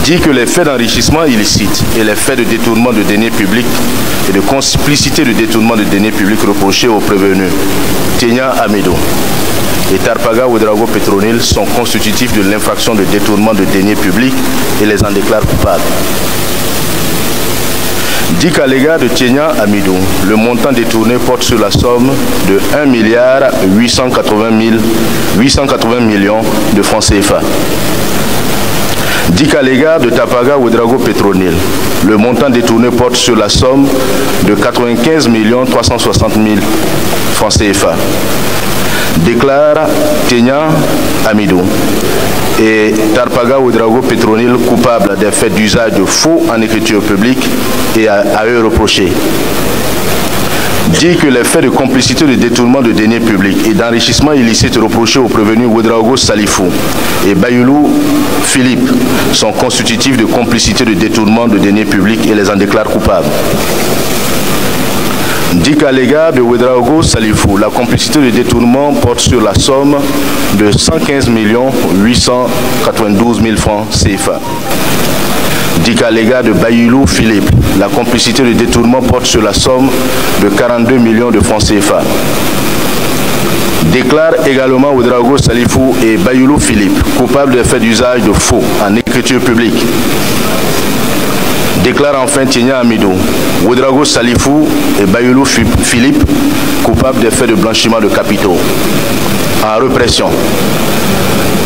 dit que les faits d'enrichissement illicite et les faits de détournement de deniers publics et de complicité de détournement de deniers publics reprochés aux prévenus Tenia Amidou et Tarpaga Ouedraogo Petronil sont constitutifs de l'infraction de détournement de deniers publics et les en déclarent coupables. Dit qu'à l'égard de Tenia Amidou, le montant détourné porte sur la somme de 1 milliard 880 millions de francs CFA. Dit qu'à l'égard de Tarpaga Ouedraogo Petronil, le montant détourné porte sur la somme de 95 360 000 francs CFA. Déclare Tenia Amidou et Tarpaga Ouedraogo Petronil coupables des faits d'usage de faux en écriture publique et à eux reprochés. Dit que les faits de complicité de détournement de deniers publics et d'enrichissement illicite reprochés aux prévenus Ouedraogo Salifou et Bayoulou Philippe sont constitutifs de complicité de détournement de deniers publics et les en déclarent coupables. Dit qu'à l'égard de Ouedraogo Salifou, la complicité de détournement porte sur la somme de 115 892 000 francs CFA. Dit qu'à l'égard de Bayoulou Philippe, la complicité de détournement porte sur la somme de 42 millions de francs CFA. Déclare également Ouedraogo Salifou et Bayoulou Philippe coupables des faits d'usage de faux en écriture publique. Déclare enfin Tenia Amidou, Ouedraogo Salifou et Bayoulou Philippe coupables des faits de blanchiment de capitaux en répression.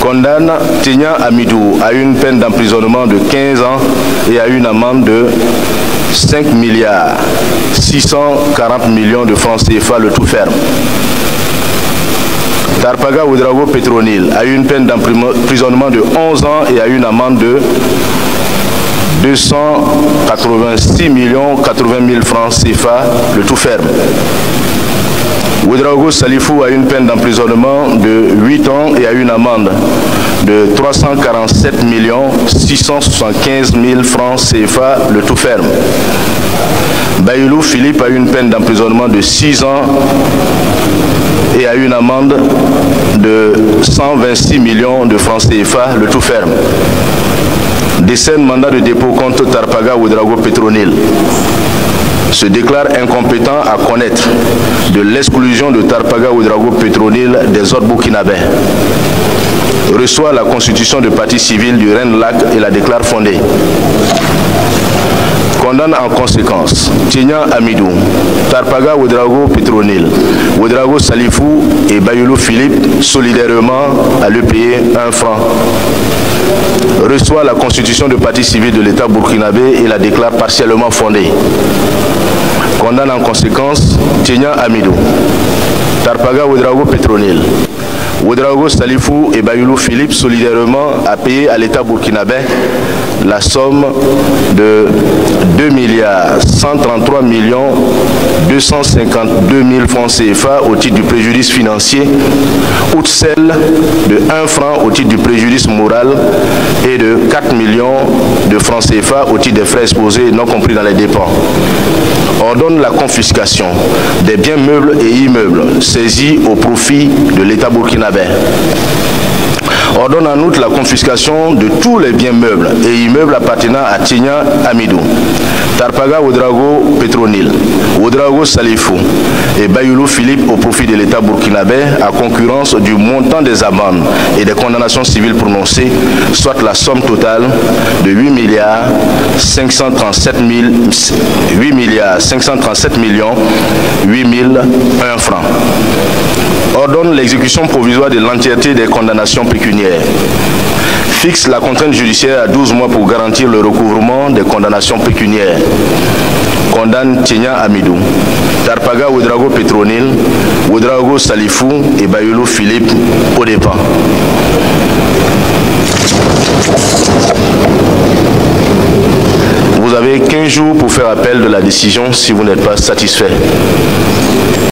Condamne Tenia Amidou à une peine d'emprisonnement de 15 ans et à une amende de 5 milliards 640 millions de francs CFA, le tout ferme. Tarpaga Ouedraogo Petronil a une peine d'emprisonnement de 11 ans et à une amende de 286 80 000 francs CFA, le tout ferme. Ouedraogo Salifou a une peine d'emprisonnement de 8 ans et a une amende de 347 675 000 francs CFA, le tout ferme. Bayoulou Philippe a une peine d'emprisonnement de 6 ans et a une amende de 126 millions de francs CFA, le tout ferme. Décerne mandat de dépôt contre Tarpaga Ouedraogo Petronil. Se déclare incompétent à connaître de l'exclusion de Tarpaga Ouedraogo Petronil des autres Burkinabés. Reçoit la constitution de partie civile du Rennes-Lac et la déclare fondée. Condamne en conséquence Tenia Amidou, Tarpaga Ouedraogo Petronil, Ouedraogo Salifou et Bayoulou Philippe solidairement à le payer 1 franc. Reçoit la constitution de partie civile de l'État burkinabé et la déclare partiellement fondée. Condamne en conséquence Tenia Amidou, Tarpaga Ouedraogo Petronil, Ouedraogo Salifou et Bayoulou Philippe solidairement à payer à l'État burkinabé la somme de 2 133 252 000 francs CFA au titre du préjudice financier, outre celle de 1 franc au titre du préjudice moral et de 4 millions de francs CFA au titre des frais exposés non compris dans les dépenses. Ordonne la confiscation des biens meubles et immeubles saisis au profit de l'État burkinabé. Ordonne en outre la confiscation de tous les biens meubles et immeubles appartenant à Tenia Amidou, Tarpaga Ouedraogo Petronil, Ouedraogo Salifou et Bayoulou Philippe au profit de l'État burkinabé à concurrence du montant des amendes et des condamnations civiles prononcées, soit la somme totale de 8 537 millions 8 001 francs. Ordonne l'exécution provisoire de l'entièreté des condamnations pécuniaires. Fixe la contrainte judiciaire à 12 mois pour garantir le recouvrement des condamnations pécuniaires. Condamne Tenia Amidou, Tarpaga Ouedraogo Petronil, Ouedraogo Salifou et Bayoulou Philippe au dépens. Vous avez 15 jours pour faire appel de la décision si vous n'êtes pas satisfait.